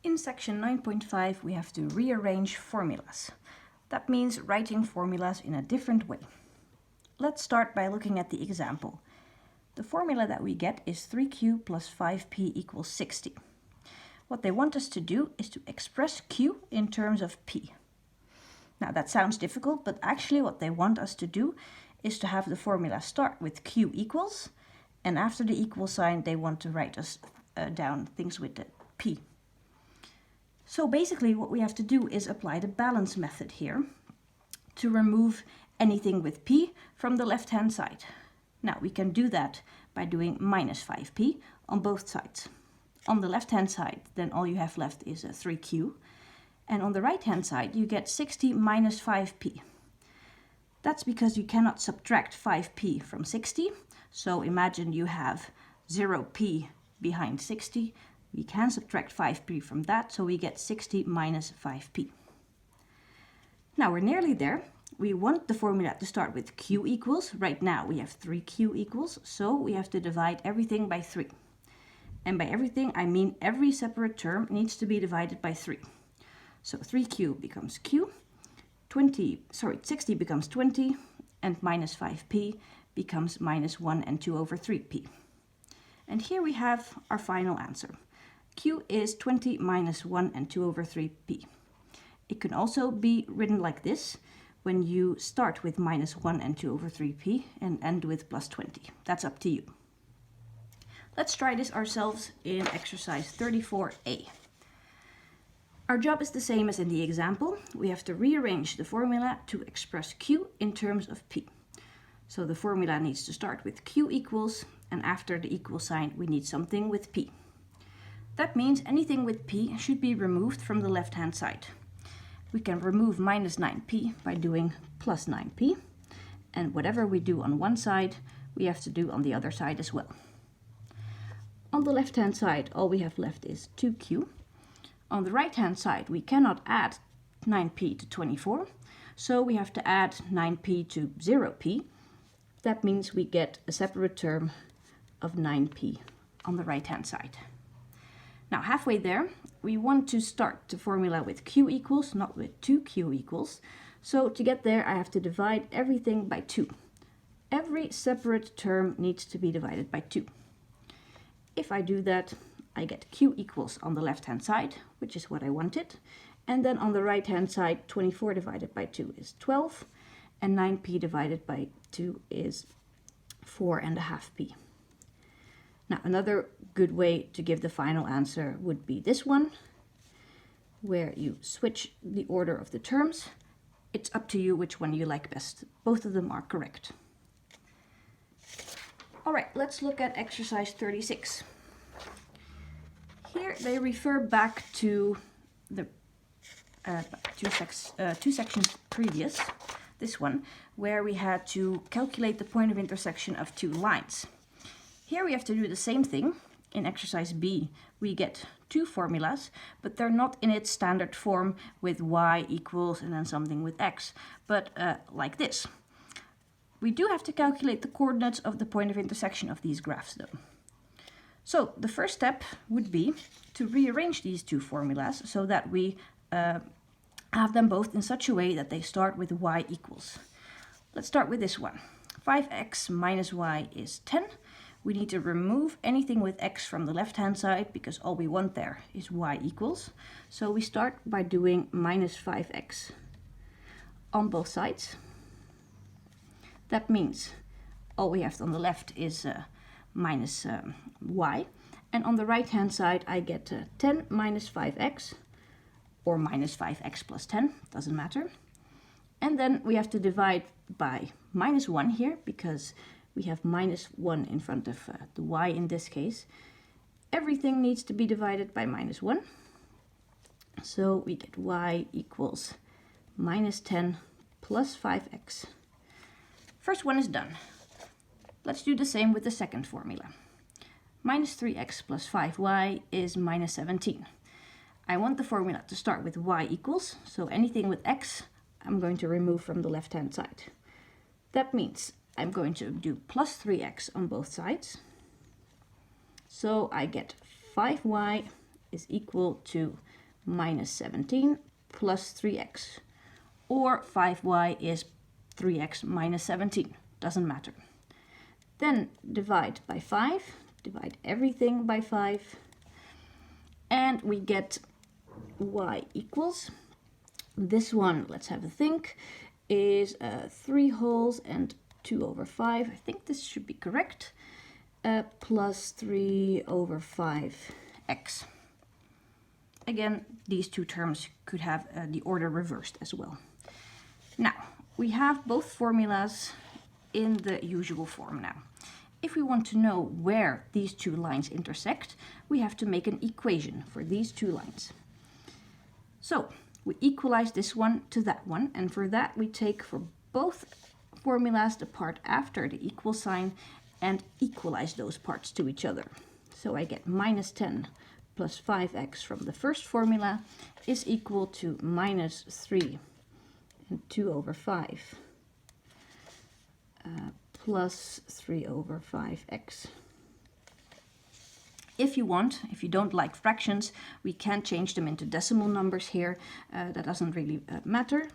In section 9.5 we have to rearrange formulas. That means writing formulas in a different way. Let's start by looking at the example. The formula that we get is 3q plus 5p equals 60. What they want us to do is to express q in terms of p. Now that sounds difficult, but actually what they want us to do is to have the formula start with q equals, and after the equal sign they want to write us down things with the p. So basically what we have to do is apply the balance method here to remove anything with p from the left hand side. Now we can do that by doing minus 5p on both sides. On the left hand side then all you have left is a 3q, and on the right hand side you get 60 minus 5p. That's because you cannot subtract 5p from 60, so imagine you have 0p behind 60. We can subtract 5p from that, so we get 60 minus 5p. Now we're nearly there. We want the formula to start with q equals. Right now we have 3q equals, so we have to divide everything by 3. And by everything I mean every separate term needs to be divided by 3. So 3q becomes q, 60 becomes 20, and minus 5p becomes minus 1 and 2 over 3p. And here we have our final answer. Q is 20 minus 1 and 2 over 3p. It can also be written like this, when you start with minus 1 and 2 over 3p and end with plus 20. That's up to you. Let's try this ourselves in exercise 34a. Our job is the same as in the example. We have to rearrange the formula to express q in terms of p. So the formula needs to start with q equals, and after the equal sign we need something with p. That means anything with p should be removed from the left hand side. We can remove minus 9p by doing plus 9p, and whatever we do on one side we have to do on the other side as well. On the left hand side all we have left is 2q. On the right hand side we cannot add 9p to 24, so we have to add 9p to 0p. That means we get a separate term of 9p on the right hand side. Now halfway there, we want to start the formula with q equals, not with 2q equals. So to get there, I have to divide everything by 2. Every separate term needs to be divided by 2. If I do that, I get q equals on the left hand side, which is what I wanted. And then on the right hand side, 24 divided by 2 is 12, and 9p divided by 2 is 4.5p. Now another good way to give the final answer would be this one, where you switch the order of the terms. It's up to you which one you like best. Both of them are correct. All right, let's look at exercise 36. Here they refer back to the two sections previous, this one, where we had to calculate the point of intersection of two lines. Here we have to do the same thing. In exercise B, we get two formulas, but they're not in its standard form with y equals and then something with x, but like this. We do have to calculate the coordinates of the point of intersection of these graphs though. So the first step would be to rearrange these two formulas so that we have them both in such a way that they start with y equals. Let's start with this one. 5x minus y is 10. We need to remove anything with x from the left hand side because all we want there is y equals. So we start by doing minus 5x on both sides. That means all we have on the left is minus y, and on the right hand side I get 10 minus 5x, or minus 5x plus 10, doesn't matter. And then we have to divide by minus 1 here because we have minus 1 in front of the y in this case. Everything needs to be divided by minus 1. So we get y equals minus 10 plus 5x. First one is done. Let's do the same with the second formula. Minus 3x plus 5y is minus 17. I want the formula to start with y equals, so anything with x I'm going to remove from the left hand side. That means I'm going to do plus 3x on both sides. So I get 5y is equal to minus 17 plus 3x. Or 5y is 3x minus 17. Doesn't matter. Then divide by 5. Divide everything by 5. And we get y equals, this one, let's have a think, is 3 wholes and 2 over 5. I think this should be correct. Plus 3 over 5x. Again, these two terms could have the order reversed as well. Now, we have both formulas in the usual form now. If we want to know where these two lines intersect, we have to make an equation for these two lines. So, we equalize this one to that one, and for that we take for both formulas the part after the equal sign and equalize those parts to each other. So I get minus 10 plus 5x from the first formula is equal to minus 3 and 2 over 5 plus 3 over 5x. If you want, if you don't like fractions, we can change them into decimal numbers here. That doesn't really matter.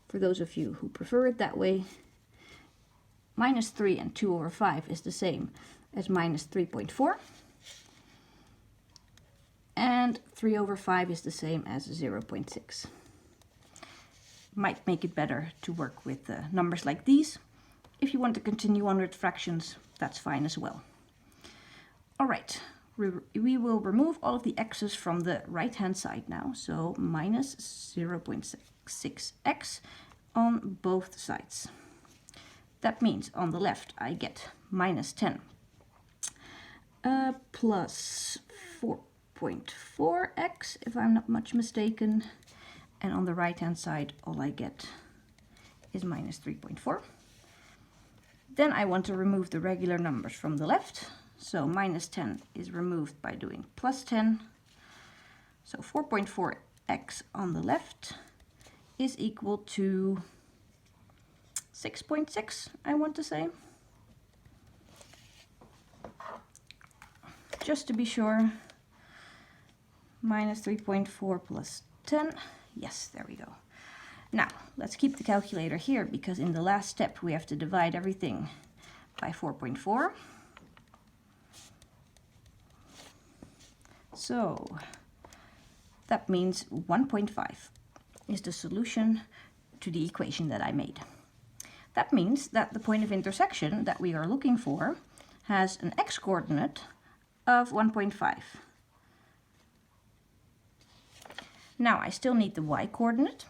For those of you who prefer it that way, minus 3 and 2 over 5 is the same as minus 3.4. And 3 over 5 is the same as 0.6. Might make it better to work with numbers like these. If you want to continue on with fractions, that's fine as well. All right, we will remove all of the x's from the right-hand side now. So minus 0.6x on both sides. That means on the left I get minus 10 plus 4.4x, if I'm not much mistaken. And on the right-hand side, all I get is minus 3.4. Then I want to remove the regular numbers from the left. So minus 10 is removed by doing plus 10. So 4.4x on the left is equal to 6.6, I want to say. Just to be sure, minus 3.4 plus 10. Yes, there we go. Now, let's keep the calculator here because in the last step we have to divide everything by 4.4. So, that means 1.5 is the solution to the equation that I made. That means that the point of intersection that we are looking for has an x-coordinate of 1.5. Now I still need the y-coordinate,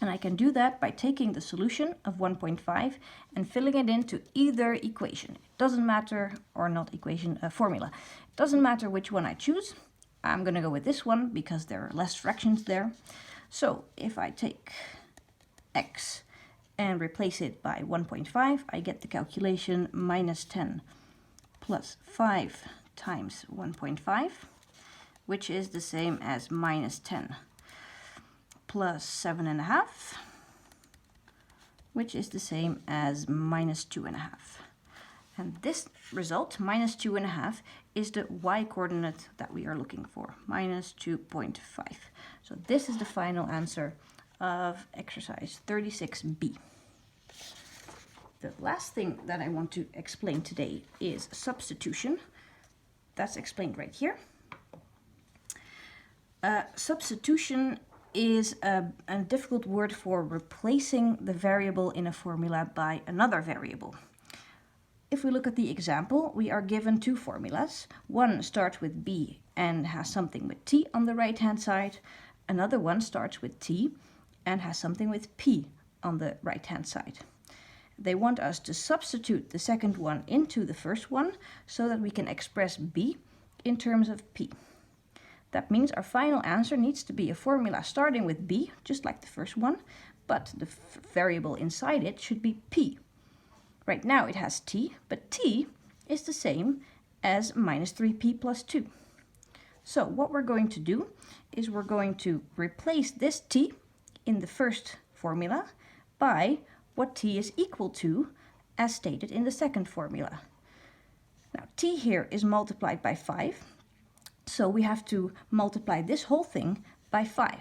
and I can do that by taking the solution of 1.5 and filling it into either equation. It doesn't matter, or not equation, formula. It doesn't matter which one I choose. I'm going to go with this one because there are less fractions there. So if I take x and replace it by 1.5, I get the calculation minus 10 plus 5 times 1.5, which is the same as minus 10 plus 7.5, which is the same as minus 2.5. And this result, minus 2.5, is the y-coordinate that we are looking for, minus 2.5. So this is the final answer of exercise 36b. The last thing that I want to explain today is substitution. That's explained right here. Substitution is a difficult word for replacing the variable in a formula by another variable. If we look at the example, we are given two formulas. One starts with b and has something with t on the right-hand side. Another one starts with t and has something with p on the right-hand side. They want us to substitute the second one into the first one so that we can express b in terms of p. That means our final answer needs to be a formula starting with b, just like the first one, but the variable inside it should be p. Right now it has t, but t is the same as minus 3p plus 2. So what we're going to do is we're going to replace this t in the first formula by what t is equal to as stated in the second formula. Now t here is multiplied by 5. So we have to multiply this whole thing by 5.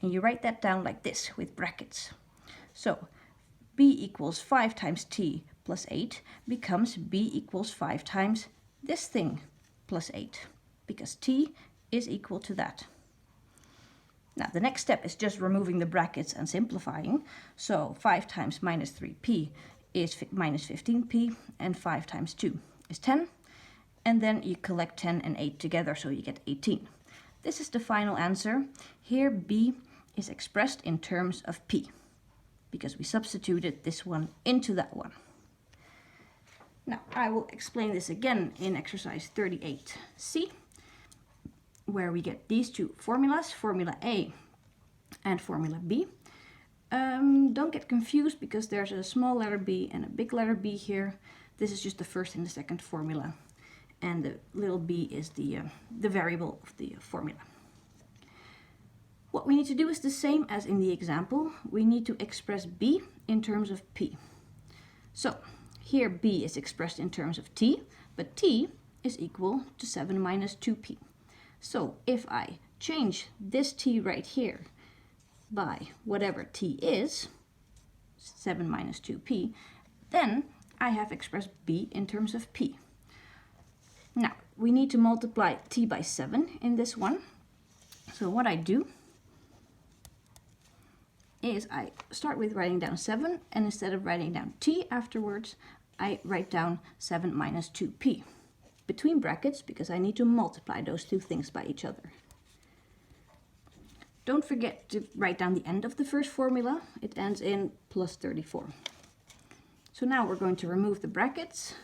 And you write that down like this with brackets. So b equals 5 times t plus 8 becomes b equals 5 times this thing plus 8, because t is equal to that. Now the next step is just removing the brackets and simplifying. So 5 times minus 3p is minus 15p, and 5 times 2 is 10. And then you collect 10 and 8 together, so you get 18. This is the final answer. Here b is expressed in terms of p, because we substituted this one into that one. Now I will explain this again in exercise 38C, where we get these two formulas, formula A and formula B. Don't get confused, because there's a small letter b and a big letter B here. This is just the first and the second formula, and the little b is the variable of the formula. What we need to do is the same as in the example. We need to express b in terms of p. So here b is expressed in terms of t, but t is equal to 7 minus 2p. So if I change this t right here by whatever t is, 7 minus 2p, then I have expressed b in terms of p. Now we need to multiply t by 7 in this one. So what I do is I start with writing down 7, and instead of writing down t afterwards, I write down 7 minus 2p between brackets, because I need to multiply those two things by each other. Don't forget to write down the end of the first formula. It ends in plus 34. So now we're going to remove the brackets.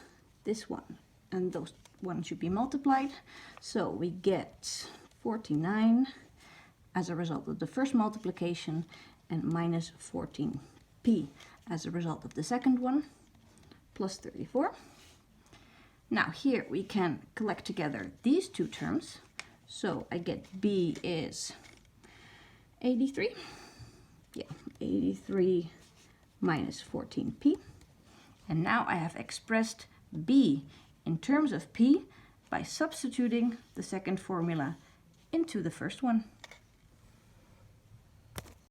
This one and those one should be multiplied. So we get 49 as a result of the first multiplication, and minus 14p as a result of the second one, plus 34. Now here we can collect together these two terms. So I get b is 83. Yeah, 83 minus 14p. And now I have expressed b in terms of p by substituting the second formula into the first one.